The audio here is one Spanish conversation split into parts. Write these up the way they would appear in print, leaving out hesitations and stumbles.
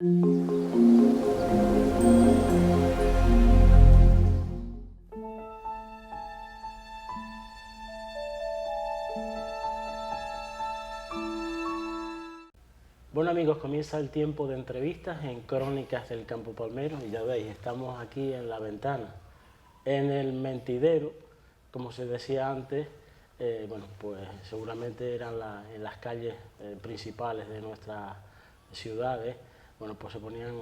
Bueno amigos, comienza el tiempo de entrevistas en Crónicas del Campo Palmero y ya veis, estamos aquí en la ventana, en el mentidero, como se decía antes. Bueno, pues seguramente eran en las calles principales de nuestras ciudades. Bueno, pues se ponían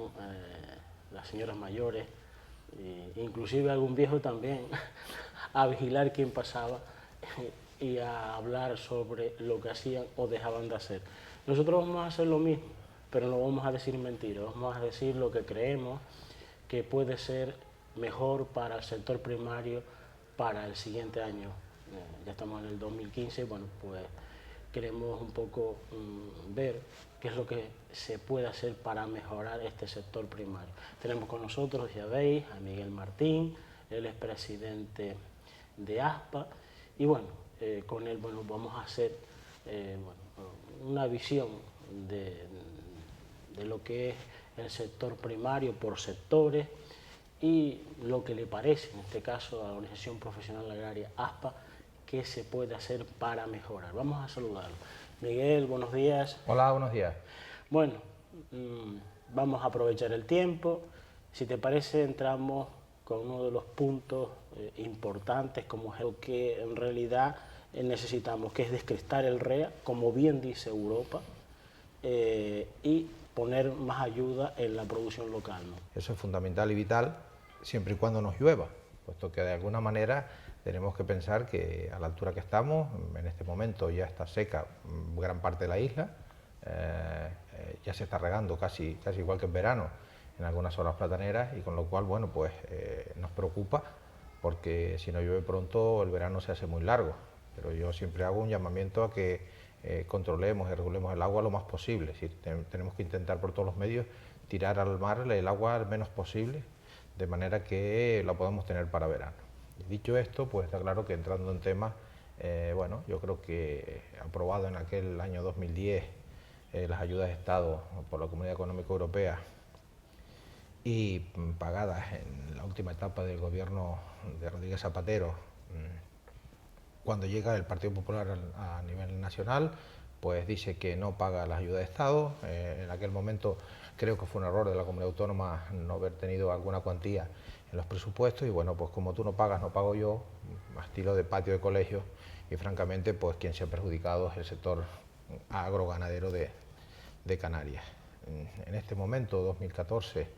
las señoras mayores, inclusive algún viejo también, a vigilar quién pasaba y a hablar sobre lo que hacían o dejaban de hacer. Nosotros vamos a hacer lo mismo, pero no vamos a decir mentiras, vamos a decir lo que creemos que puede ser mejor para el sector primario para el siguiente año. Ya estamos en el 2015, bueno, pues queremos un poco ver qué es lo que se puede hacer para mejorar este sector primario. Tenemos con nosotros, ya veis, a Miguel Martín, él es presidente de ASPA, y bueno, con él vamos a hacer una visión de lo que es el sector primario por sectores y lo que le parece, en este caso, a la Organización Profesional Agraria ASPA, qué se puede hacer para mejorar. Vamos a saludarlo. Miguel, buenos días. Hola, buenos días. Bueno, vamos a aprovechar el tiempo. Si te parece, entramos con uno de los puntos importantes, como es lo que en realidad necesitamos, que es descrestar el REA, como bien dice Europa, y poner más ayuda en la producción local, ¿no? Eso es fundamental y vital siempre y cuando nos llueva, puesto que de alguna manera tenemos que pensar que a la altura que estamos, en este momento ya está seca gran parte de la isla, ya se está regando casi igual que en verano en algunas zonas plataneras, y con lo cual, bueno, pues nos preocupa, porque si no llueve pronto el verano se hace muy largo. Pero yo siempre hago un llamamiento a que controlemos y regulemos el agua lo más posible. Es decir, tenemos que intentar por todos los medios tirar al mar el agua al menos posible, de manera que la podamos tener para verano. Dicho esto, pues está claro que entrando en temas, bueno, yo creo que aprobado en aquel año 2010 las ayudas de Estado por la Comunidad Económica Europea y pagadas en la última etapa del gobierno de Rodríguez Zapatero, cuando llega el Partido Popular a nivel nacional, pues dice que no paga las ayudas de Estado. En aquel momento creo que fue un error de la Comunidad Autónoma no haber tenido alguna cuantía en los presupuestos, y bueno, pues como tú no pagas, no pago yo, a estilo de patio de colegio, y francamente pues quien se ha perjudicado es el sector agroganadero de Canarias. En este momento, 2014,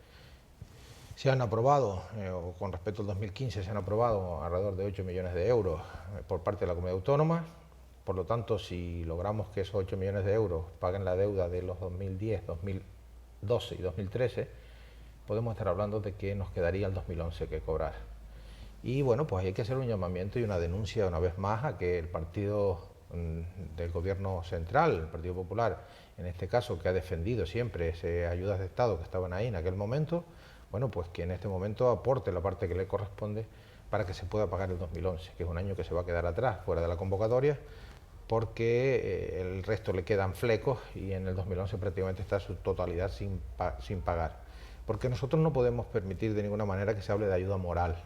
se han aprobado, o con respecto al 2015, se han aprobado alrededor de 8 millones de euros por parte de la Comunidad Autónoma. Por lo tanto, si logramos que esos 8 millones de euros paguen la deuda de los 2010, 2012 y 2013, podemos estar hablando de que nos quedaría el 2011 que cobrar. Y bueno, pues hay que hacer un llamamiento y una denuncia una vez más a que el partido del gobierno central, el Partido Popular, en este caso, que ha defendido siempre esas ayudas de Estado que estaban ahí en aquel momento, bueno, pues que en este momento aporte la parte que le corresponde para que se pueda pagar el 2011, que es un año que se va a quedar atrás, fuera de la convocatoria, porque el resto le quedan flecos y en el 2011 prácticamente está su totalidad sin pagar. Porque nosotros no podemos permitir de ninguna manera que se hable de ayuda moral.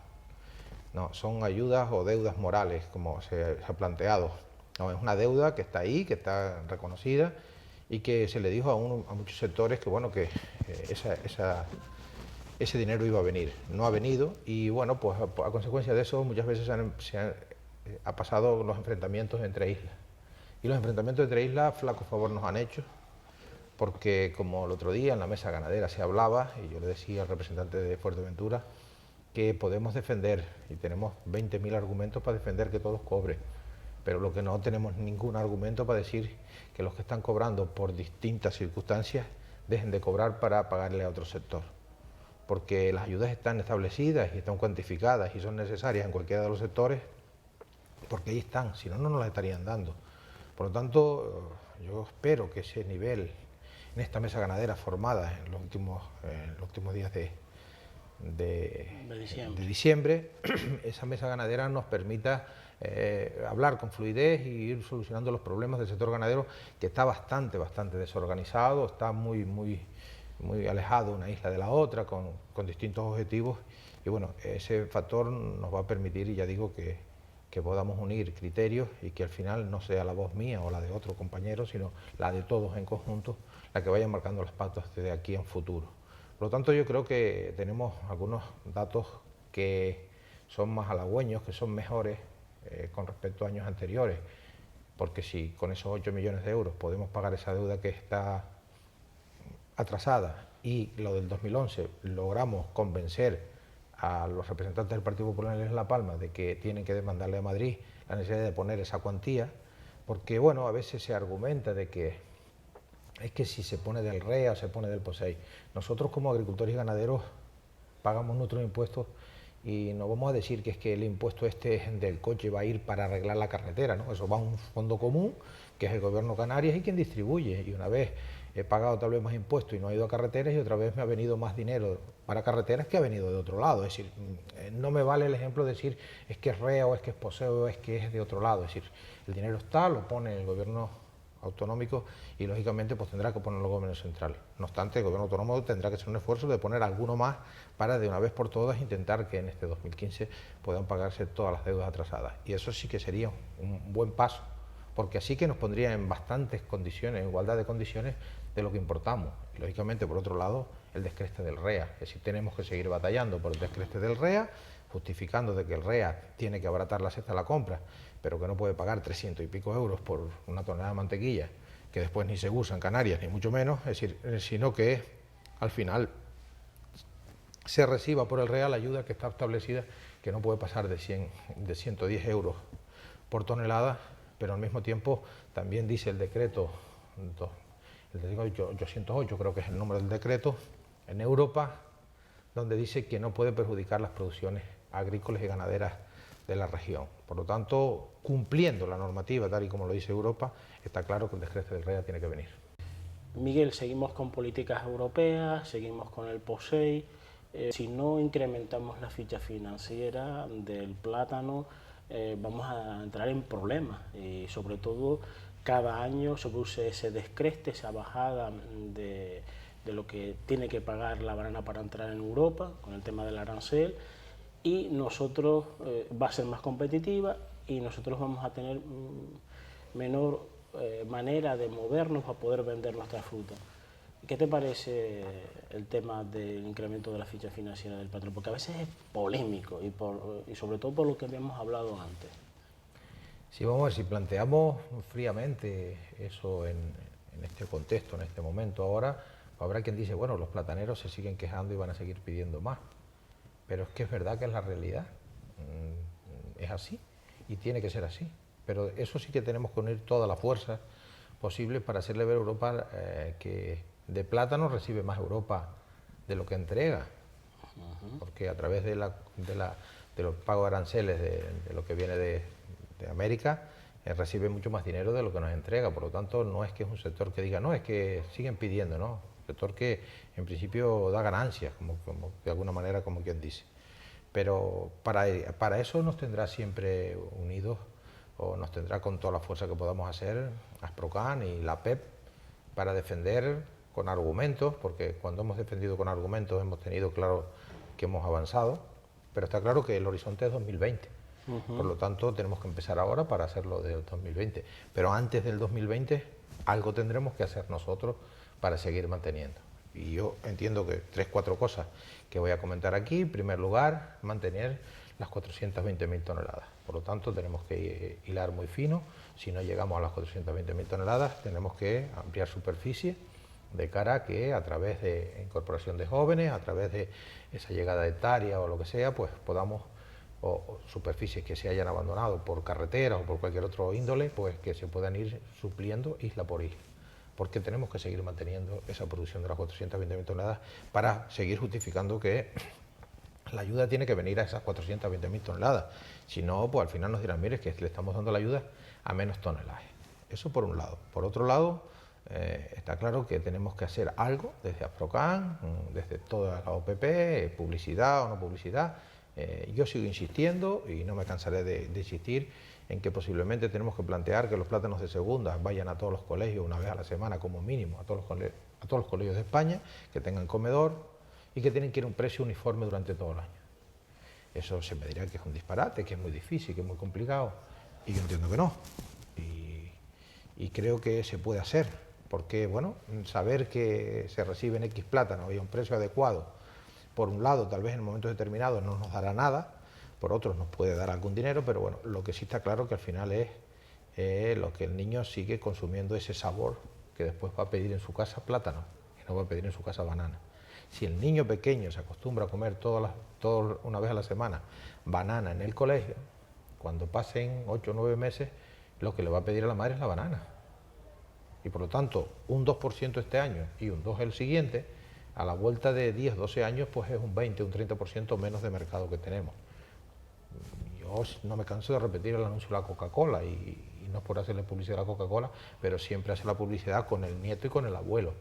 No, son ayudas o deudas morales, como se ha planteado. No, es una deuda que está ahí, que está reconocida, y que se le dijo a muchos sectores que, bueno, que ese dinero iba a venir. No ha venido, y bueno, pues a consecuencia de eso muchas veces ha pasado los enfrentamientos entre islas. Y los enfrentamientos entre islas flaco favor nos han hecho, porque como el otro día en la mesa ganadera se hablaba, y yo le decía al representante de Fuerteventura que podemos defender, y tenemos 20.000 argumentos para defender que todos cobren, pero lo que no tenemos ningún argumento para decir que los que están cobrando por distintas circunstancias dejen de cobrar para pagarle a otro sector. Porque las ayudas están establecidas y están cuantificadas y son necesarias en cualquiera de los sectores, porque ahí están, si no, no nos las estarían dando. Por lo tanto, yo espero que ese nivel en esta mesa ganadera formada en los últimos días de diciembre, esa mesa ganadera nos permita hablar con fluidez y ir solucionando los problemas del sector ganadero, que está bastante desorganizado, está muy muy alejado una isla de la otra, con distintos objetivos, y bueno, ese factor nos va a permitir, y ya digo, que podamos unir criterios y que al final no sea la voz mía o la de otro compañero, sino la de todos en conjunto, la que vaya marcando las pautas desde aquí en futuro. Por lo tanto, yo creo que tenemos algunos datos que son más halagüeños, que son mejores con respecto a años anteriores, porque si con esos 8 millones de euros podemos pagar esa deuda que está atrasada y lo del 2011 logramos convencer a los representantes del Partido Popular en La Palma de que tienen que demandarle a Madrid la necesidad de poner esa cuantía, porque bueno, a veces se argumenta de que es que si se pone del REA o se pone del POSEI, nosotros como agricultores y ganaderos pagamos nuestros impuestos y no vamos a decir que es que el impuesto este del coche va a ir para arreglar la carretera, ¿no? Eso va a un fondo común, que es el Gobierno de Canarias y quien distribuye, y una vez he pagado tal vez más impuestos y no he ido a carreteras, y otra vez me ha venido más dinero para carreteras que ha venido de otro lado. Es decir, no me vale el ejemplo de decir es que es REA o es que es POSEI o es que es de otro lado. Es decir, el dinero está, lo pone el Gobierno autonómico y lógicamente pues tendrá que ponerlo el Gobierno central. No obstante, el Gobierno autónomo tendrá que hacer un esfuerzo de poner alguno más para de una vez por todas intentar que en este 2015 puedan pagarse todas las deudas atrasadas. Y eso sí que sería un buen paso, porque así que nos pondría en bastantes condiciones, en igualdad de condiciones de lo que importamos. Y lógicamente, por otro lado, el descreste del REA. Es decir, tenemos que seguir batallando por el descreste del REA, justificando de que el REA tiene que abaratar la cesta de la compra, pero que no puede pagar 300 y pico euros por una tonelada de mantequilla, que después ni se usa en Canarias, ni mucho menos, es decir, sino que al final se reciba por el REA la ayuda que está establecida, que no puede pasar de 110 euros por tonelada, pero al mismo tiempo también dice el decreto, el 808 creo que es el número del decreto, en Europa, donde dice que no puede perjudicar las producciones agrícolas y ganaderas de la región. Por lo tanto, cumpliendo la normativa tal y como lo dice Europa, está claro que el descreste del REA tiene que venir. Miguel, seguimos con políticas europeas, seguimos con el POSEI. Si no incrementamos la ficha financiera del plátano, vamos a entrar en problemas, y sobre todo cada año se produce ese descreste, esa bajada de lo que tiene que pagar la banana para entrar en Europa con el tema del arancel, y nosotros va a ser más competitiva y nosotros vamos a tener menor manera de movernos para poder vender nuestra fruta. ¿Qué te parece el tema del incremento de la ficha financiera del patrón? Porque a veces es polémico y sobre todo por lo que habíamos hablado antes. Sí, vamos a ver, si planteamos fríamente eso en este contexto, en este momento ahora, habrá quien dice, bueno, los plataneros se siguen quejando y van a seguir pidiendo más. Pero es que es verdad que es la realidad, es así y tiene que ser así. Pero eso sí que tenemos que unir todas las fuerzas posibles para hacerle ver a Europa que de plátano recibe más Europa de lo que entrega, porque a través de los pagos de aranceles de lo que viene de América recibe mucho más dinero de lo que nos entrega. Por lo tanto, no es que es un sector que diga, no, es que siguen pidiendo, ¿no? Sector que en principio da ganancias, como de alguna manera, como quien dice. Pero para eso nos tendrá siempre unidos, o nos tendrá con toda la fuerza que podamos hacer Asprocan y la PEP, para defender con argumentos, porque cuando hemos defendido con argumentos hemos tenido claro que hemos avanzado, pero está claro que el horizonte es 2020. Por lo tanto, tenemos que empezar ahora para hacerlo del 2020. Pero antes del 2020 algo tendremos que hacer nosotros para seguir manteniendo. Y yo entiendo que 3 o 4 cosas que voy a comentar aquí. En primer lugar, mantener las 420.000 toneladas. Por lo tanto, tenemos que hilar muy fino. Si no llegamos a las 420.000 toneladas, tenemos que ampliar superficie de cara a que, a través de incorporación de jóvenes, a través de esa llegada de hectárea o lo que sea, pues podamos, o superficies que se hayan abandonado por carreteras o por cualquier otro índole, pues que se puedan ir supliendo isla por isla. Porque tenemos que seguir manteniendo esa producción de las 420.000 toneladas para seguir justificando que la ayuda tiene que venir a esas 420.000 toneladas. Si no, pues al final nos dirán, mire, es que le estamos dando la ayuda a menos tonelaje. Eso por un lado. Por otro lado, está claro que tenemos que hacer algo desde Asprocan, desde toda la OPP, publicidad o no publicidad. Yo sigo insistiendo y no me cansaré de insistir en que posiblemente tenemos que plantear que los plátanos de segunda vayan a todos los colegios una vez a la semana como mínimo, a todos a todos los colegios de España, que tengan comedor y que tienen que ir a un precio uniforme durante todo el año. Eso se me dirá que es un disparate, que es muy difícil, que es muy complicado, y yo entiendo que no. Y creo que se puede hacer, porque bueno, saber que se reciben X plátanos y a un precio adecuado, por un lado, tal vez en momentos determinados no nos dará nada, por otros nos puede dar algún dinero, pero bueno, lo que sí está claro que al final es lo que el niño sigue consumiendo ese sabor que después va a pedir en su casa plátano y no va a pedir en su casa banana. Si el niño pequeño se acostumbra a comer una vez a la semana banana en el colegio, cuando pasen 8 o 9 meses, lo que le va a pedir a la madre es la banana. Y por lo tanto, un 2% este año y un 2% el siguiente, a la vuelta de 10, 12 años, pues es un 20, un 30% menos de mercado que tenemos. Yo no me canso de repetir el anuncio de la Coca-Cola y no es por hacerle publicidad a la Coca-Cola, pero siempre hace la publicidad con el nieto y con el abuelo.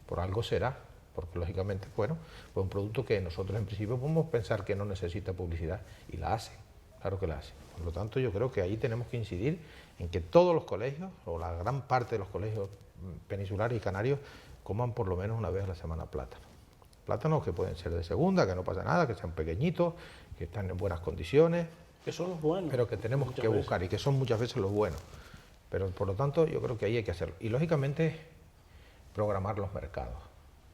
Por algo será, porque lógicamente, bueno, pues un producto que nosotros en principio podemos pensar que no necesita publicidad y la hace, claro que la hace. Por lo tanto, yo creo que ahí tenemos que incidir en que todos los colegios, o la gran parte de los colegios peninsulares y canarios, coman por lo menos una vez a la semana plátano. Plátanos que pueden ser de segunda, que no pasa nada, que sean pequeñitos, que están en buenas condiciones. Que son los buenos. Pero que tenemos que buscar y que son muchas veces los buenos. Pero por lo tanto yo creo que ahí hay que hacerlo. Y lógicamente programar los mercados.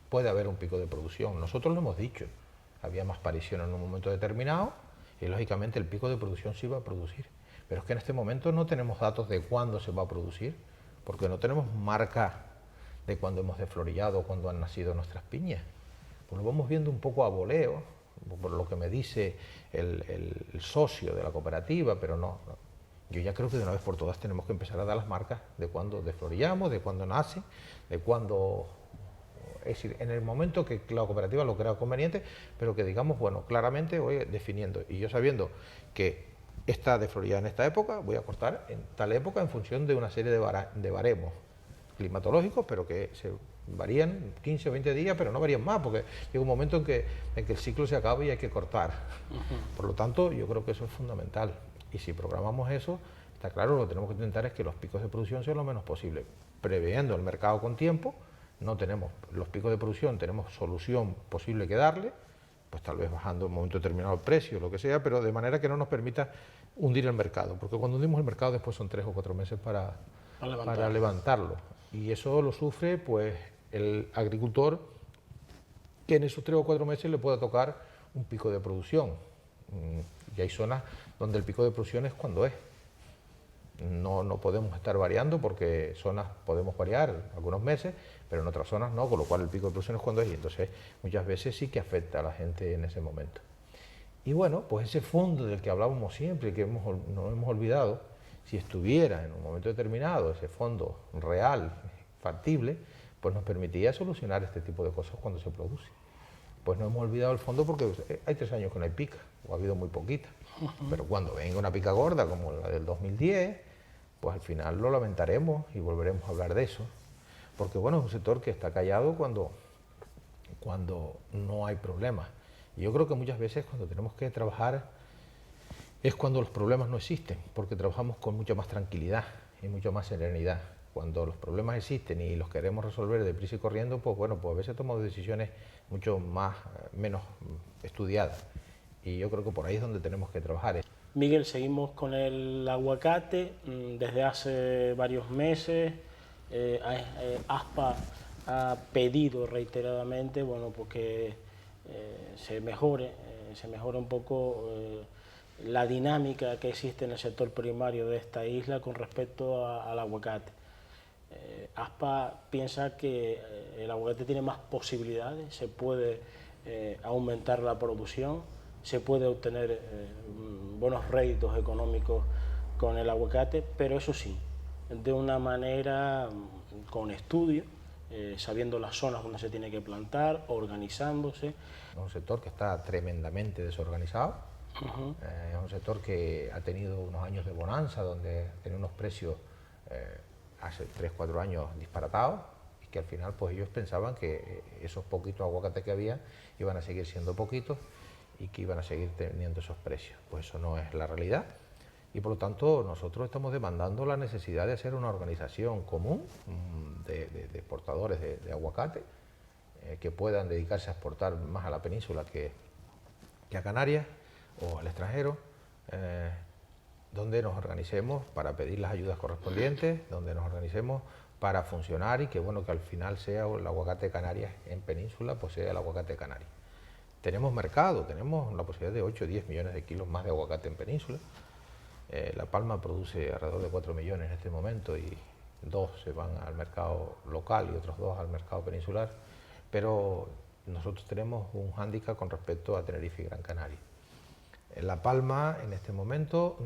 Puede haber un pico de producción. Nosotros lo hemos dicho. Había más parición en un momento determinado y lógicamente el pico de producción se iba a producir. Pero es que en este momento no tenemos datos de cuándo se va a producir, porque no tenemos marca de cuándo hemos desflorillado, cuándo han nacido nuestras piñas. Pues lo vamos viendo un poco a voleo, por lo que me dice el socio de la cooperativa, pero no. Yo ya creo que de una vez por todas tenemos que empezar a dar las marcas de cuándo desflorillamos, de cuándo nace, de cuándo. Es decir, en el momento que la cooperativa lo crea conveniente, pero que digamos, bueno, claramente voy definiendo. Y yo sabiendo que está desflorillada en esta época, voy a cortar en tal época en función de una serie de baremos climatológicos, pero que se varían 15 o 20 días, pero no varían más, porque llega un momento en que el ciclo se acaba y hay que cortar. Por lo tanto, yo creo que eso es fundamental. Y si programamos eso, está claro, lo que tenemos que intentar es que los picos de producción sean lo menos posible. Previendo el mercado con tiempo, no tenemos los picos de producción, tenemos solución posible que darle, pues tal vez bajando en un momento determinado el precio, lo que sea, pero de manera que no nos permita hundir el mercado, porque cuando hundimos el mercado después son 3 o 4 meses para levantarlo. Y eso lo sufre pues el agricultor, que en esos 3 o 4 meses le pueda tocar un pico de producción. Y hay zonas donde el pico de producción es cuando es. No podemos estar variando porque zonas podemos variar algunos meses, pero en otras zonas no, con lo cual el pico de producción es cuando es, y entonces muchas veces sí que afecta a la gente en ese momento. Y bueno, pues ese fondo del que hablábamos siempre, que no hemos olvidado, si estuviera en un momento determinado ese fondo real, factible, pues nos permitiría solucionar este tipo de cosas cuando se produce. Pues no hemos olvidado el fondo porque hay 3 años que no hay pica, o ha habido muy poquita. Pero cuando venga una pica gorda como la del 2010, pues al final lo lamentaremos y volveremos a hablar de eso. Porque bueno, es un sector que está callado cuando no hay problemas. Y yo creo que muchas veces cuando tenemos que trabajar es cuando los problemas no existen, porque trabajamos con mucha más tranquilidad y mucha más serenidad. Cuando los problemas existen y los queremos resolver deprisa y corriendo, pues bueno, pues a veces tomamos decisiones mucho menos estudiadas. Y yo creo que por ahí es donde tenemos que trabajar. Miguel, seguimos con el aguacate. Desde hace varios meses, ASPA ha pedido reiteradamente, bueno, porque se mejore un poco la dinámica que existe en el sector primario de esta isla con respecto al aguacate. ASPA piensa que el aguacate tiene más posibilidades, se puede aumentar la producción, se puede obtener buenos réditos económicos con el aguacate, pero eso sí, de una manera con estudio, sabiendo las zonas donde se tiene que plantar, organizándose. Es un sector que está tremendamente desorganizado. Es un sector que ha tenido unos años de bonanza, donde tenía unos precios hace 3 o 4 años disparatados, y que al final pues ellos pensaban que esos poquitos aguacates que había iban a seguir siendo poquitos y que iban a seguir teniendo esos precios. Pues eso no es la realidad. y por lo tanto nosotros estamos demandando la necesidad de hacer una organización común de exportadores de aguacate que puedan dedicarse a exportar más a la península que a Canarias o al extranjero, donde nos organicemos para pedir las ayudas correspondientes, donde nos organicemos para funcionar y que bueno, que al final sea el aguacate de Canarias en península, pues sea el aguacate de Canarias. Tenemos mercado, tenemos la posibilidad de 8 o 10 millones de kilos más de aguacate en península. La Palma produce alrededor de 4 millones en este momento y 2 se van al mercado local y otros 2 al mercado peninsular, pero nosotros tenemos un hándicap con respecto a Tenerife y Gran Canaria. La Palma en este momento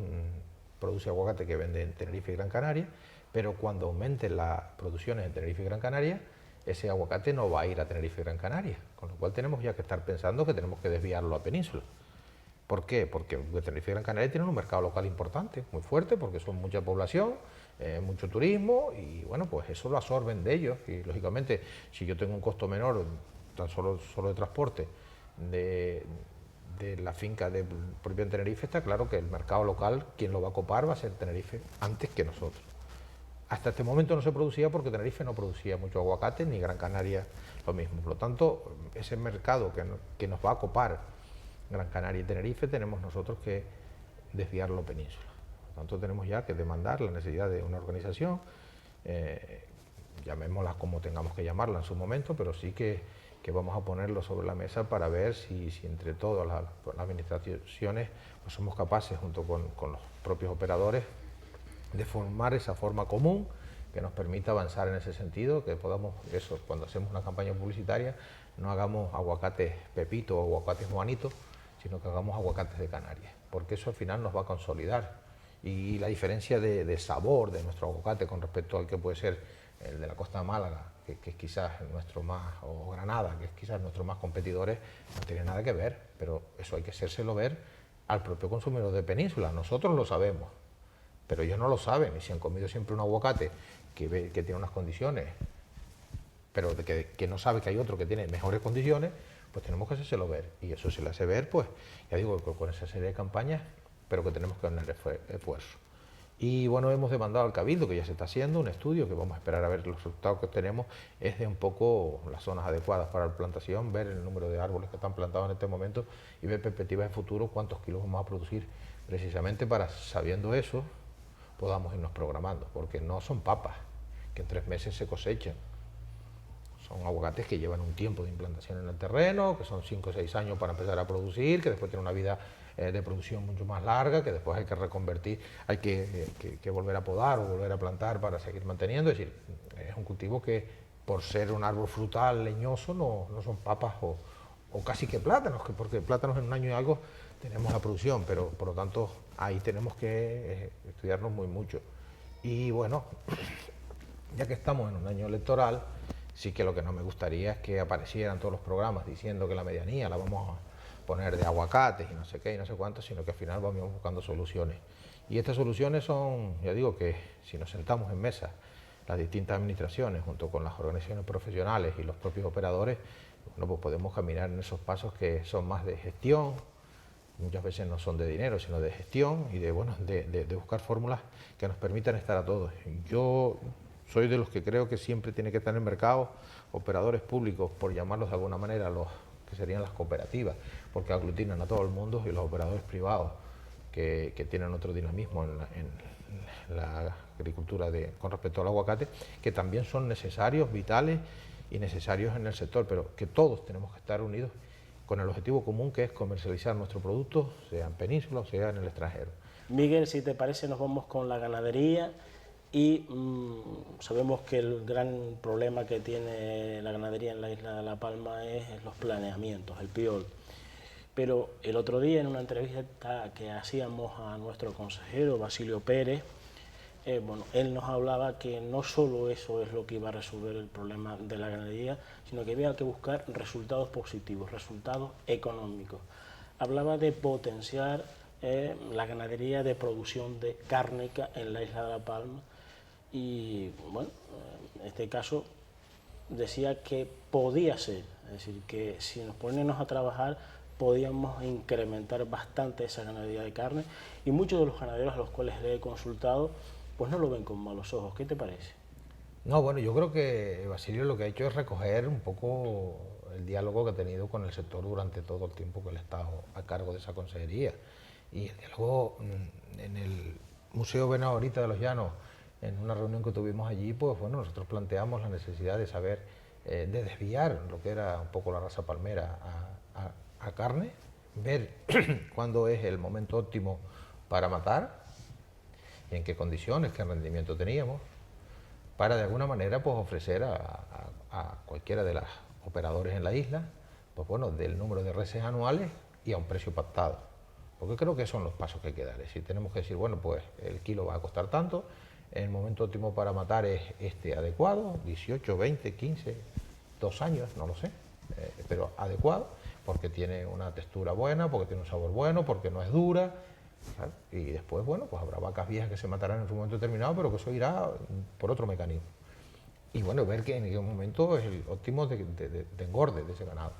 produce aguacate que vende en Tenerife y Gran Canaria, pero cuando aumenten las producciones en Tenerife y Gran Canaria, ese aguacate no va a ir a Tenerife y Gran Canaria, con lo cual tenemos ya que estar pensando que tenemos que desviarlo a península. ¿Por qué? Porque Tenerife y Gran Canaria tienen un mercado local importante, muy fuerte, porque son mucha población, mucho turismo, y bueno, pues eso lo absorben de ellos, y lógicamente si yo tengo un costo menor, tan solo de transporte, de la finca de propia en Tenerife, está claro que el mercado local, quien lo va a copar va a ser Tenerife antes que nosotros. Hasta este momento no se producía porque Tenerife no producía mucho aguacate, ni Gran Canaria lo mismo. Por lo tanto, ese mercado que nos va a copar Gran Canaria y Tenerife, tenemos nosotros que desviarlo a península. Por lo tanto, tenemos ya que demandar la necesidad de una organización, llamémosla como tengamos que llamarla en su momento, pero sí que vamos a ponerlo sobre la mesa para ver si entre todas las administraciones pues somos capaces, junto con los propios operadores, de formar esa forma común que nos permita avanzar en ese sentido, que podamos, eso, cuando hacemos una campaña publicitaria, no hagamos aguacates Pepito o aguacates Juanito, sino que hagamos aguacates de Canarias, porque eso al final nos va a consolidar. Y la diferencia de sabor de nuestro aguacate con respecto al que puede ser el de la costa de Málaga, que es quizás nuestro más, o Granada, que es quizás nuestro más competidores, no tiene nada que ver, pero eso hay que hacérselo ver al propio consumidor de península. Nosotros lo sabemos, pero ellos no lo saben, y si han comido siempre un aguacate que tiene unas condiciones, pero que no sabe que hay otro que tiene mejores condiciones, pues tenemos que hacérselo ver, y eso se le hace ver, pues, ya digo, con esa serie de campañas, pero que tenemos que poner esfuerzo. Y bueno, hemos demandado al Cabildo, que ya se está haciendo, un estudio que vamos a esperar a ver los resultados que tenemos, es de un poco las zonas adecuadas para la plantación, ver el número de árboles que están plantados en este momento y ver perspectivas de futuro, cuántos kilos vamos a producir, precisamente para, sabiendo eso, podamos irnos programando, porque no son papas que en 3 meses se cosechan. Son aguacates que llevan un tiempo de implantación en el terreno, que son 5 o 6 años para empezar a producir, que después tiene una vida de producción mucho más larga, que después hay que reconvertir, hay que volver a podar o volver a plantar para seguir manteniendo. Es decir, es un cultivo que, por ser un árbol frutal leñoso, no son papas o casi que plátanos, porque plátanos en un año y algo tenemos la producción, pero por lo tanto ahí tenemos que estudiarnos muy mucho. Y bueno, ya que estamos en un año electoral, sí que lo que no me gustaría es que aparecieran todos los programas diciendo que la medianía la vamos a poner de aguacates y no sé qué y no sé cuánto, sino que al final vamos buscando soluciones. Y estas soluciones son, ya digo, que si nos sentamos en mesa las distintas administraciones junto con las organizaciones profesionales y los propios operadores, bueno, pues podemos caminar en esos pasos que son más de gestión, muchas veces no son de dinero, sino de gestión y de buscar fórmulas que nos permitan estar a todos. Yo soy de los que creo que siempre tiene que estar en el mercado operadores públicos, por llamarlos de alguna manera, los que serían las cooperativas, porque aglutinan a todo el mundo, y los operadores privados que tienen otro dinamismo en la agricultura con respecto al aguacate, que también son necesarios, vitales y necesarios en el sector, pero que todos tenemos que estar unidos con el objetivo común, que es comercializar nuestro producto, sea en península o sea en el extranjero. Miguel, si te parece, nos vamos con la ganadería y sabemos que el gran problema que tiene la ganadería en la isla de La Palma es los planeamientos, el PIOL. Pero el otro día, en una entrevista que hacíamos a nuestro consejero, Basilio Pérez, bueno, él nos hablaba que no solo eso es lo que iba a resolver el problema de la ganadería, sino que había que buscar resultados positivos, resultados económicos. Hablaba de potenciar la ganadería de producción de cárnica en la isla de La Palma y, bueno, en este caso decía que podía ser, es decir, que si nos ponemos a trabajar podíamos incrementar bastante esa ganadería de carne, y muchos de los ganaderos a los cuales le he consultado pues no lo ven con malos ojos. ¿Qué te parece? No, bueno, yo creo que Basilio lo que ha hecho es recoger un poco el diálogo que ha tenido con el sector durante todo el tiempo que él ha estado a cargo de esa consejería. Y el diálogo en el Museo Benabarita de los Llanos, en una reunión que tuvimos allí, pues bueno, nosotros planteamos la necesidad de saber, de desviar lo que era un poco la raza palmera a carne, ver cuándo es el momento óptimo para matar, y en qué condiciones, qué rendimiento teníamos, para de alguna manera pues ofrecer a cualquiera de los operadores en la isla, pues bueno, del número de reses anuales y a un precio pactado. Porque creo que son los pasos que hay que dar. Es decir, tenemos que decir, bueno, pues el kilo va a costar tanto, el momento óptimo para matar es este adecuado, 18, 20, 15, 2 años, no lo sé, pero adecuado, porque tiene una textura buena, porque tiene un sabor bueno, porque no es dura. ¿Sabes? Y después, bueno, pues habrá vacas viejas que se matarán en su momento determinado, pero que eso irá por otro mecanismo. Y bueno, ver que en qué momento es el óptimo de engorde de ese ganado.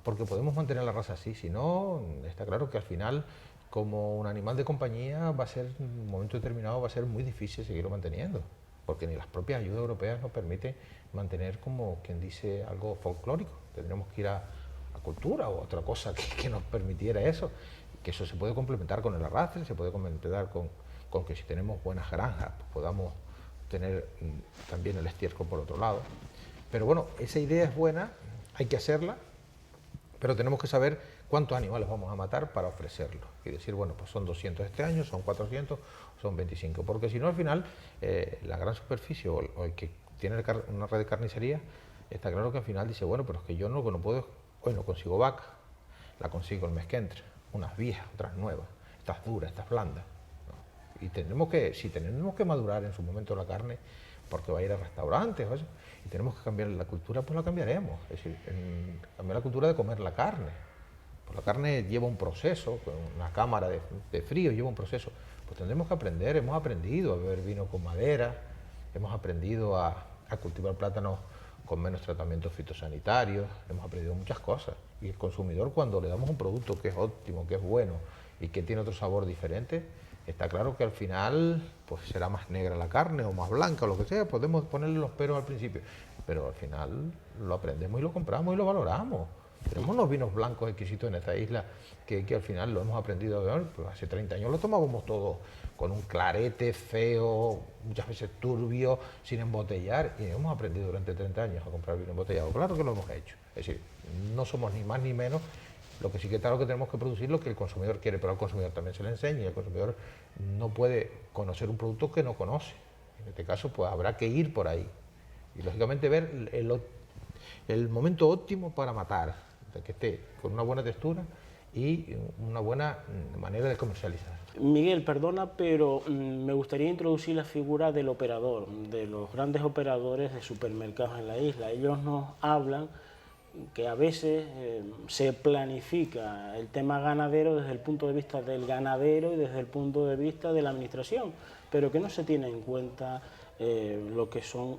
Porque podemos mantener la raza así, si no, está claro que al final, como un animal de compañía, va a ser, en un momento determinado, va a ser muy difícil seguirlo manteniendo. Porque ni las propias ayudas europeas nos permiten mantener, como quien dice, algo folclórico. Tendremos que ir a cultura o otra cosa que nos permitiera eso. Que eso se puede complementar con el arrastre, se puede complementar con que si tenemos buenas granjas, pues podamos tener también el estiércol por otro lado. Pero bueno, esa idea es buena, hay que hacerla, pero tenemos que saber cuántos animales vamos a matar para ofrecerlo. Y decir, bueno, pues son 200 este año, son 400, son 25. Porque si no, al final, la gran superficie o el que tiene una red de carnicería, está claro que al final dice, bueno, pero es que yo no puedo, hoy no consigo vaca, la consigo el mes que entra, unas viejas, otras nuevas, estas duras, estas blandas, ¿no? Y si tenemos que madurar en su momento la carne, porque va a ir a restaurantes o eso, y tenemos que cambiar la cultura, pues la cambiaremos. Es decir, cambiar la cultura de comer la carne. Pues la carne lleva un proceso, con una cámara de frío lleva un proceso. Pues tendremos que aprender, hemos aprendido a beber vino con madera, hemos aprendido a cultivar plátanos con menos tratamientos fitosanitarios, hemos aprendido muchas cosas. Y el consumidor, cuando le damos un producto que es óptimo, que es bueno y que tiene otro sabor diferente, está claro que al final pues será más negra la carne o más blanca o lo que sea, podemos ponerle los peros al principio, pero al final lo aprendemos y lo compramos y lo valoramos. Tenemos unos vinos blancos exquisitos en esta isla que al final lo hemos aprendido a beber, pues hace 30 años lo tomábamos todo con un clarete feo, muchas veces turbio, sin embotellar, y hemos aprendido durante 30 años a comprar vino embotellado. Claro que lo hemos hecho, es decir, no somos ni más ni menos. Lo que sí que claro que tenemos que producir lo que el consumidor quiere, pero al consumidor también se le enseña, y el consumidor no puede conocer un producto que no conoce. En este caso, pues habrá que ir por ahí y lógicamente ver el momento óptimo para matar, de que esté con una buena textura y una buena manera de comercializar. Miguel, perdona, pero me gustaría introducir la figura del operador, de los grandes operadores de supermercados en la isla. Ellos nos hablan que a veces se planifica el tema ganadero desde el punto de vista del ganadero y desde el punto de vista de la administración, pero que no se tiene en cuenta lo que son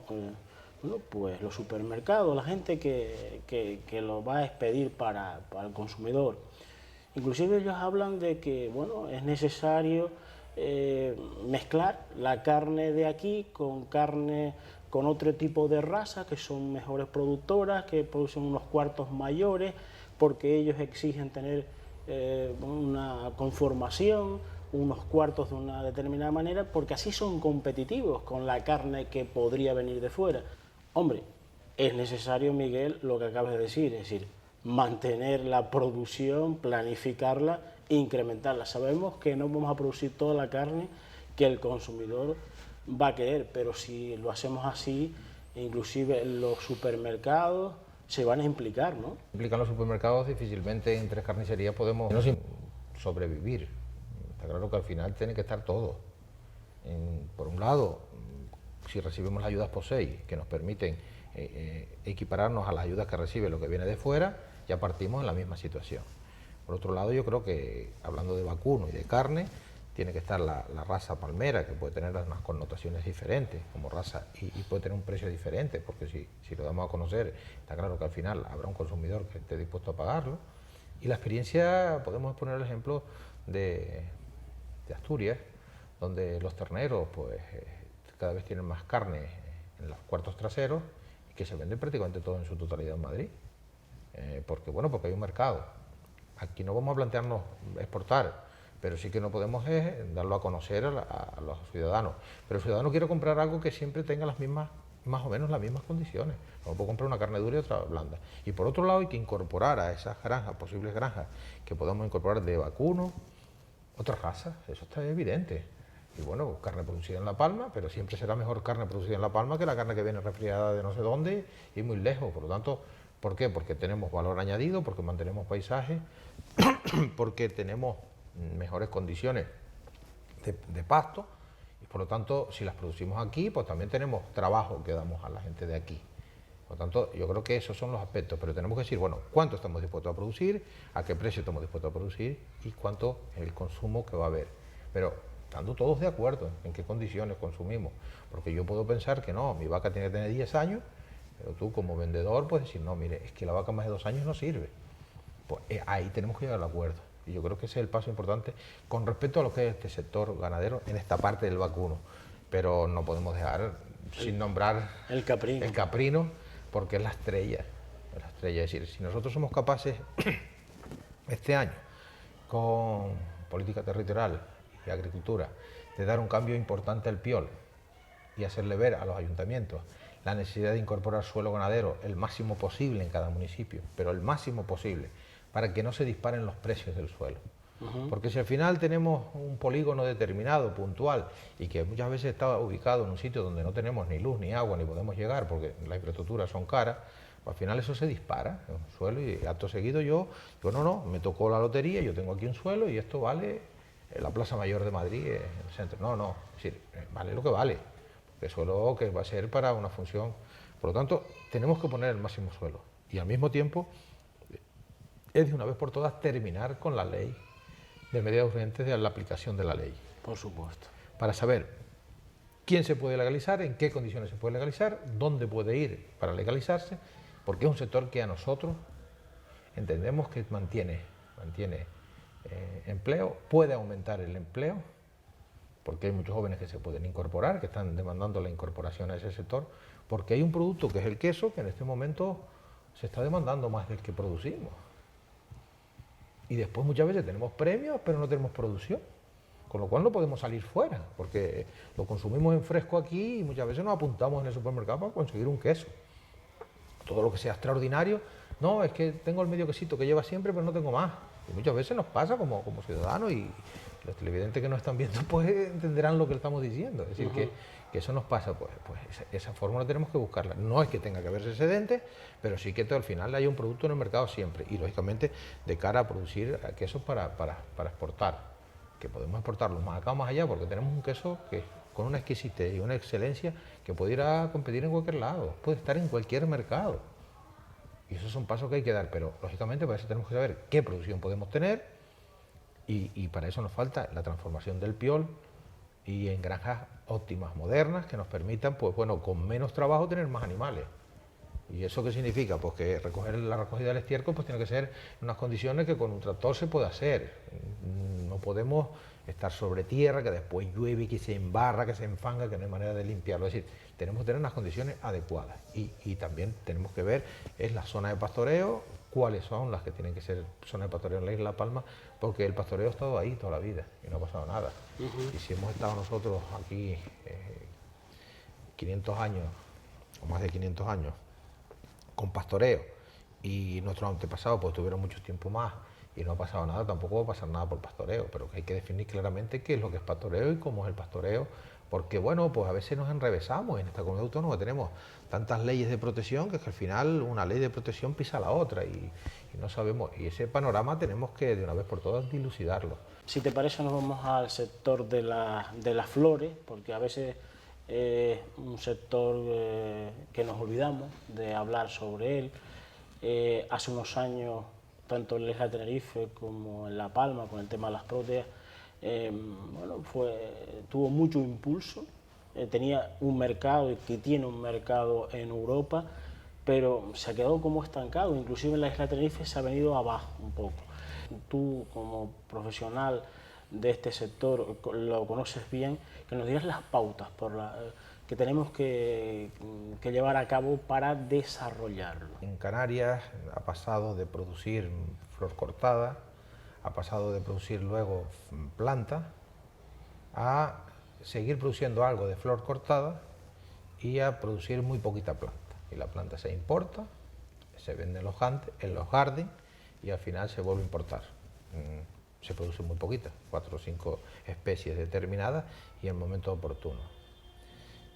bueno, pues los supermercados, la gente que lo va a expedir para el consumidor. Inclusive ellos hablan de que bueno, es necesario mezclar la carne de aquí con carne con otro tipo de raza que son mejores productoras, que producen unos cuartos mayores, porque ellos exigen tener una conformación, unos cuartos de una determinada manera, porque así son competitivos con la carne que podría venir de fuera. Hombre, es necesario, Miguel, lo que acabas de decir, es decir, mantener la producción, planificarla, incrementarla. Sabemos que no vamos a producir toda la carne que el consumidor va a querer, pero si lo hacemos así, inclusive los supermercados se van a implicar, ¿no? Implican los supermercados, difícilmente en Tres Carnicerías podemos sobrevivir. Está claro que al final tiene que estar todo. Por un lado, si recibimos las ayudas POSEI, que nos permiten equipararnos a las ayudas que recibe lo que viene de fuera, ya partimos en la misma situación. Por otro lado, yo creo que, hablando de vacuno y de carne, tiene que estar la raza palmera, que puede tener unas connotaciones diferentes como raza y puede tener un precio diferente, porque si lo damos a conocer, está claro que al final habrá un consumidor que esté dispuesto a pagarlo. Y la experiencia, podemos poner el ejemplo de Asturias, donde los terneros pues cada vez tienen más carne en los cuartos traseros y que se vende prácticamente todo en su totalidad en Madrid. Porque hay un mercado. Aquí no vamos a plantearnos exportar, pero sí que no podemos darlo a conocer a los ciudadanos. Pero el ciudadano quiere comprar algo que siempre tenga las mismas, más o menos las mismas condiciones. No puedo comprar una carne dura y otra blanda. Y por otro lado hay que incorporar a esas granjas, posibles granjas, que podamos incorporar de vacuno, otras razas, eso está evidente. Y bueno, carne producida en La Palma, pero siempre será mejor carne producida en La Palma que la carne que viene refrigerada de no sé dónde y muy lejos. Por lo tanto, ¿por qué? Porque tenemos valor añadido, porque mantenemos paisajes, porque tenemos mejores condiciones de pasto y por lo tanto, si las producimos aquí, pues también tenemos trabajo que damos a la gente de aquí. Por lo tanto, yo creo que esos son los aspectos, pero tenemos que decir, bueno, cuánto estamos dispuestos a producir, a qué precio estamos dispuestos a producir y cuánto es el consumo que va a haber. Pero estando todos de acuerdo en qué condiciones consumimos, porque yo puedo pensar que no, mi vaca tiene que tener 10 años, pero tú como vendedor puedes decir, no, mire, es que la vaca más de 2 años no sirve. Pues ahí tenemos que llegar al acuerdo. Y yo creo que ese es el paso importante con respecto a lo que es este sector ganadero en esta parte del vacuno. Pero no podemos dejar sin nombrar el caprino, porque es la estrella. Es la estrella. Es decir, si nosotros somos capaces este año, con política territorial y agricultura, de dar un cambio importante al PIOL y hacerle ver a los ayuntamientos la necesidad de incorporar suelo ganadero el máximo posible en cada municipio, pero el máximo posible, para que no se disparen los precios del suelo. Porque si al final tenemos un polígono determinado, puntual, y que muchas veces está ubicado en un sitio donde no tenemos ni luz, ni agua, ni podemos llegar porque las infraestructuras son caras, pues al final eso se dispara en un suelo y acto seguido yo no, me tocó la lotería, yo tengo aquí un suelo y esto vale la Plaza Mayor de Madrid, en el centro. No, es decir, vale lo que vale, porque suelo que va a ser para una función. Por lo tanto, tenemos que poner el máximo suelo y al mismo tiempo es de una vez por todas terminar con la ley de medidas urgentes de la aplicación de la ley. Por supuesto. Para saber quién se puede legalizar, en qué condiciones se puede legalizar, dónde puede ir para legalizarse, porque es un sector que a nosotros entendemos que mantiene empleo, puede aumentar el empleo, porque hay muchos jóvenes que se pueden incorporar, que están demandando la incorporación a ese sector, porque hay un producto que es el queso, que en este momento se está demandando más del que producimos. Y después muchas veces tenemos premios, pero no tenemos producción, con lo cual no podemos salir fuera, porque lo consumimos en fresco aquí y muchas veces nos apuntamos en el supermercado para conseguir un queso. Todo lo que sea extraordinario, no, es que tengo el medio quesito que lleva siempre, pero no tengo más. Y muchas veces nos pasa como ciudadanos y los televidentes que nos están viendo pues entenderán lo que estamos diciendo. Es decir, que eso nos pasa, pues esa fórmula tenemos que buscarla. No es que tenga que haberse excedente, pero sí que al final haya un producto en el mercado siempre. Y lógicamente de cara a producir quesos para exportar, que podemos exportarlos más acá o más allá, porque tenemos un queso que con una exquisitez y una excelencia que puede ir a competir en cualquier lado, puede estar en cualquier mercado. Y esos son pasos que hay que dar, pero lógicamente para eso tenemos que saber qué producción podemos tener y para eso nos falta la transformación del PIOL y en granjas óptimas, modernas, que nos permitan, pues bueno, con menos trabajo tener más animales. ¿Y eso qué significa? Pues que la recogida del estiércol pues tiene que ser en unas condiciones que con un tractor se puede hacer. No podemos estar sobre tierra, que después llueve y que se embarra, que se enfanga, que no hay manera de limpiarlo. Es decir, tenemos que tener unas condiciones adecuadas. Y también tenemos que ver es la zona de pastoreo, cuáles son las que tienen que ser zonas de pastoreo en la isla de La Palma, porque el pastoreo ha estado ahí toda la vida y no ha pasado nada. Y si hemos estado nosotros aquí 500 años, o más de 500 años, con pastoreo, y nuestros antepasados pues tuvieron mucho tiempo más y no ha pasado nada, tampoco va a pasar nada por pastoreo, pero hay que definir claramente qué es lo que es pastoreo y cómo es el pastoreo, porque bueno, pues a veces nos enrevesamos en esta comunidad autónoma, tenemos tantas leyes de protección que es que al final una ley de protección pisa la otra y no sabemos, y ese panorama tenemos que de una vez por todas dilucidarlo. Si te parece nos vamos al sector de las flores, porque a veces es un sector que nos olvidamos de hablar sobre él. Hace unos años, tanto en la isla de Tenerife como en La Palma, con el tema de las próteas, tuvo mucho impulso, tenía un mercado y que tiene un mercado en Europa, pero se ha quedado como estancado, inclusive en la isla de Tenerife se ha venido abajo un poco. Tú, como profesional de este sector, lo conoces bien, que nos digas las pautas que tenemos que llevar a cabo para desarrollarlo. En Canarias ha pasado de producir flor cortada, ha pasado de producir luego planta, a seguir produciendo algo de flor cortada y a producir muy poquita planta. Y la planta se importa, se vende en los jardines y al final se vuelve a importar. Se produce muy poquita, 4 o 5 especies determinadas y en el momento oportuno.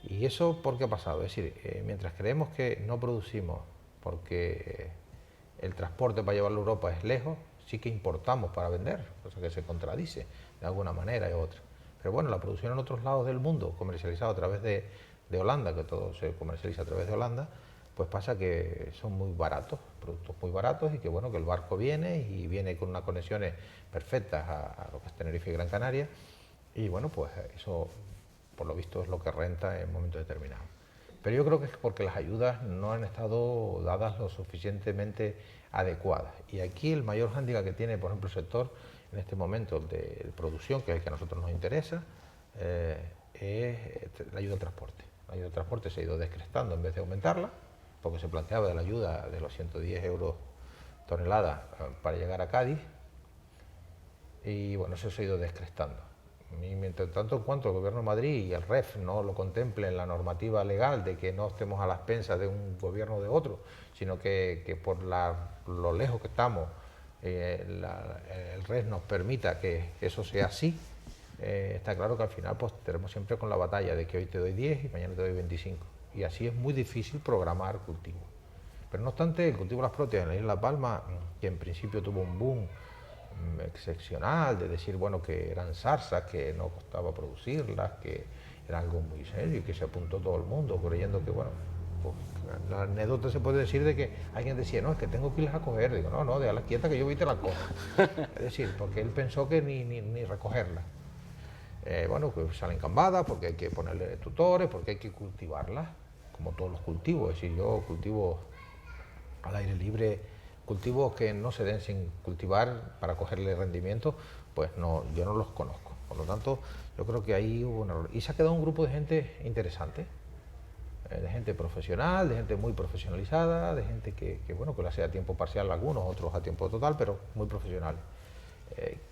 ¿Y eso por qué ha pasado? Es decir, mientras creemos que no producimos porque el transporte para llevarlo a Europa es lejos, sí que importamos para vender, cosa que se contradice de alguna manera u otra. Pero bueno, la producción en otros lados del mundo, comercializada a través de Holanda, que todo se comercializa a través de Holanda, pues pasa que son muy baratos, productos muy baratos, y que bueno, que el barco viene y viene con unas conexiones perfectas a lo que es Tenerife y Gran Canaria, y bueno, pues eso por lo visto es lo que renta en momentos determinados. Pero yo creo que es porque las ayudas no han estado dadas lo suficientemente adecuadas. Y aquí el mayor hándicap que tiene, por ejemplo, el sector en este momento de producción, que es el que a nosotros nos interesa, es la ayuda al transporte. La ayuda al transporte se ha ido descrestando en vez de aumentarla, porque se planteaba de la ayuda de los 110 euros tonelada para llegar a Cádiz, y bueno, eso se ha ido descrestando. Y mientras tanto, en cuanto el Gobierno de Madrid y el REF no lo contemplen en la normativa legal de que no estemos a las expensas de un gobierno o de otro, sino que por lo lejos que estamos, el REF nos permita que eso sea así, está claro que al final pues tenemos siempre con la batalla de que hoy te doy 10 y mañana te doy 25. Y así es muy difícil programar cultivo. Pero no obstante, el cultivo de las próteas en la isla de La Palma, que en principio tuvo un boom excepcional, de decir, bueno, que eran zarzas, que no costaba producirlas, que era algo muy serio y que se apuntó todo el mundo creyendo que, bueno, pues, la anécdota se puede decir de que alguien decía, no, es que tengo que irlas a coger. Digo, no, déjalas quietas que yo voy y te las cojo. Es decir, porque él pensó que ni recogerlas. Bueno, pues salen cambadas, porque hay que ponerle tutores, porque hay que cultivarlas, como todos los cultivos. Es decir, yo cultivo al aire libre, cultivos que no se den sin cultivar para cogerle rendimiento, pues no, yo no los conozco. Por lo tanto, yo creo que ahí hubo un error. Y se ha quedado un grupo de gente interesante, de gente profesional, de gente muy profesionalizada, de gente que bueno, que lo hace a tiempo parcial algunos, otros a tiempo total, pero muy profesionales.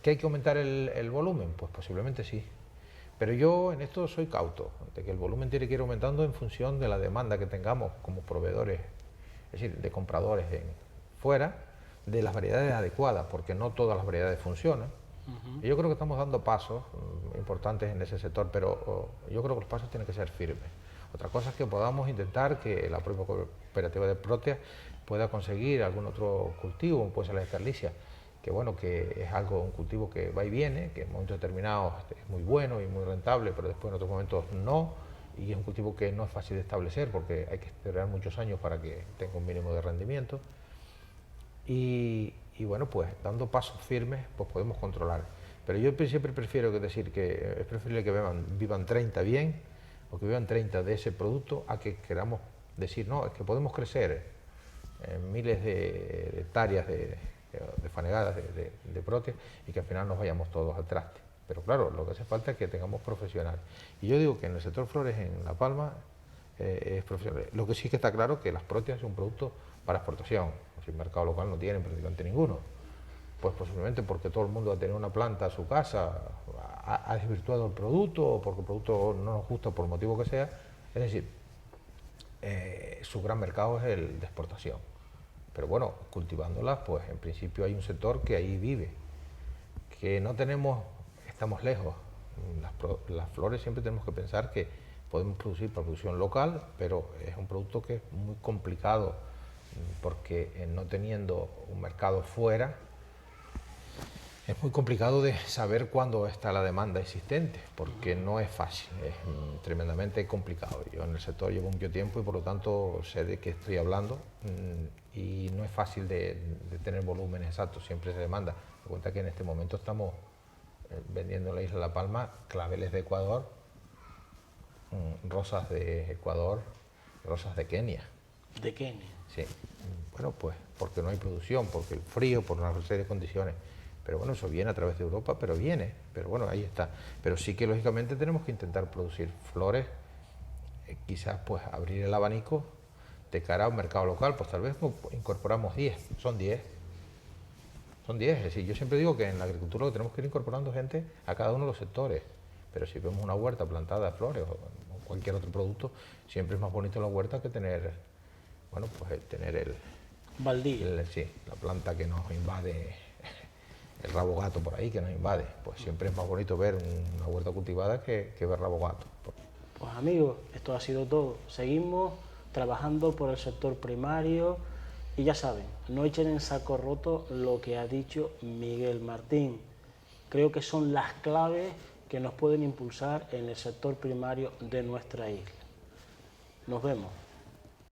¿Que hay que aumentar el volumen? Pues posiblemente sí. Pero yo en esto soy cauto, de que el volumen tiene que ir aumentando en función de la demanda que tengamos como proveedores, es decir, de compradores fuera, de las variedades adecuadas, porque no todas las variedades funcionan. Y yo creo que estamos dando pasos importantes en ese sector, pero yo creo que los pasos tienen que ser firmes. Otra cosa es que podamos intentar que la propia cooperativa de próteas pueda conseguir algún otro cultivo, como puede ser la escarlicia, que bueno, que es un cultivo que va y viene, que en momentos determinados es muy bueno y muy rentable, pero después en otros momentos no, y es un cultivo que no es fácil de establecer porque hay que esperar muchos años para que tenga un mínimo de rendimiento. Y bueno, pues dando pasos firmes, pues podemos controlar. Pero yo siempre prefiero decir que es preferible que vivan 30 bien, o que vivan 30 de ese producto, a que queramos decir, no, es que podemos crecer miles de hectáreas de fanegadas de próteas y que al final nos vayamos todos al traste. Pero claro, lo que hace falta es que tengamos profesionales. Y yo digo que en el sector flores en La Palma es profesional. Lo que sí que está claro es que las próteas son un producto para exportación. Si el mercado local no tienen prácticamente ninguno. Pues posiblemente porque todo el mundo va a tener una planta a su casa, ha desvirtuado el producto, o porque el producto no nos gusta por motivo que sea. Es decir, su gran mercado es el de exportación. Pero bueno, cultivándolas, pues en principio hay un sector que ahí vive. Que no tenemos, estamos lejos. Las flores siempre tenemos que pensar que podemos producir para producción local, pero es un producto que es muy complicado, porque no teniendo un mercado fuera, es muy complicado de saber cuándo está la demanda existente, porque no es fácil, es tremendamente complicado. Yo en el sector llevo mucho tiempo y por lo tanto sé de qué estoy hablando, y no es fácil de tener volúmenes exactos, siempre se demanda. Me cuenta que en este momento estamos vendiendo en la isla de La Palma claveles de Ecuador, rosas de Ecuador, rosas de Kenia. De Kenia. Sí, bueno, pues porque no hay producción, porque el frío, por una serie de condiciones. Pero bueno, eso viene a través de Europa, pero viene. Pero bueno, ahí está. Pero sí que lógicamente tenemos que intentar producir flores, quizás pues abrir el abanico de cara a un mercado local, pues tal vez incorporamos 10, son 10. Son 10, es decir, yo siempre digo que en la agricultura tenemos que ir incorporando gente a cada uno de los sectores, pero si vemos una huerta plantada de flores o cualquier otro producto, siempre es más bonito la huerta que tener, bueno, pues tener Baldío. sí, la planta que nos invade, el rabo gato por ahí que nos invade, pues siempre es más bonito ver una huerta cultivada que ver rabo gato. Pues amigos, esto ha sido todo. Seguimos trabajando por el sector primario y ya saben, no echen en saco roto lo que ha dicho Miguel Martín. Creo que son las claves que nos pueden impulsar en el sector primario de nuestra isla. Nos vemos.